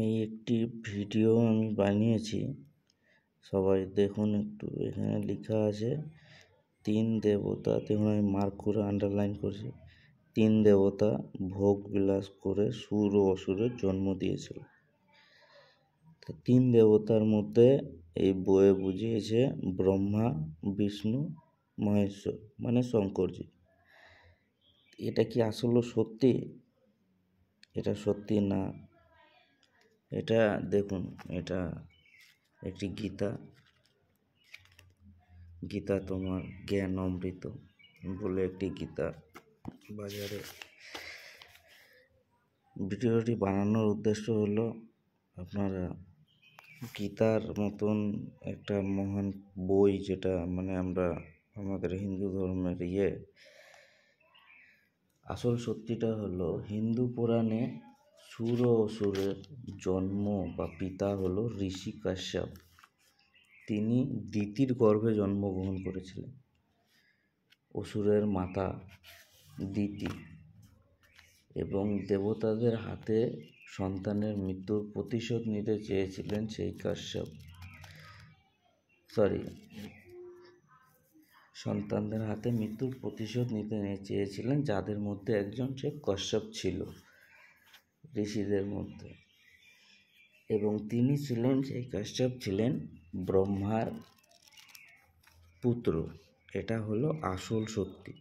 এই একটি ভিডিও আমি বানিয়েছি, সবাই দেখুন একটু। এখানে লেখা আছে 3 দেবতা, দেখুন আমি মার্ক করে আন্ডারলাইন করছি। 3 দেবতা ভোগ বিলাস করে সুর ও অসুরের জন্ম দিয়েছিল। 3 দেবতার মধ্যে এই বইয়ে বুঝিয়েছে ব্রহ্মা, বিষ্ণু, মহেশ্বর মানে শঙ্করজি। এটা কি আসলে সত্যি? এটা সত্যি না। এটা দেখুন, এটা একটি গীতা তোমার জ্ঞান অমৃত বলে একটি গীতা বাজারে। ভিডিওটি বানানোর উদ্দেশ্য হলো আপনারা গীতার মতন একটা মহান বই, যেটা মানে আমরা আমাদের হিন্দু ধর্মের আসল সত্যিটা হলো হিন্দু পুরাণে সুর ও অসুরের জন্ম বা পিতা হলো ঋষি কাশ্যপ। তিনি দিতির গর্ভে জন্মগ্রহণ করেছিলেন। অসুরের মাতা দিতি এবং দেবতাদের হাতে সন্তানের মৃত্যুর প্রতিশোধ নিতে চেয়েছিলেন সেই কাশ্যপ। সন্তানদের হাতে মৃত্যুর প্রতিশোধ নিতে চেয়েছিলেন, যাদের মধ্যে একজন সে কশ্যপ ছিল ঋষিদের মধ্যে। এবং তিনি ছিলেন, সেই কাশ্যপ ছিলেন ব্রহ্মার পুত্র। এটা হলো আসল সত্যি।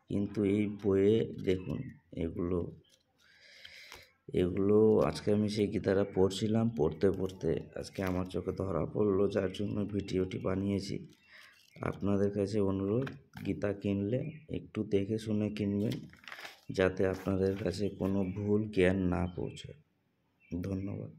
কিন্তু এই বইয়ে দেখুন, এগুলো আজকে আমি সেই গীতাটা পড়ছিলাম, পড়তে আজকে আমার চোখে ধরা পড়লো, যার জন্য ভিডিওটি বানিয়েছি। আপনাদের কাছে অনুরোধ, গীতা কিনলে একটু দেখে শুনে কিনবেন, যাতে আপনাদের কাছে কোনো ভুল জ্ঞান না পৌঁছায়। ধন্যবাদ।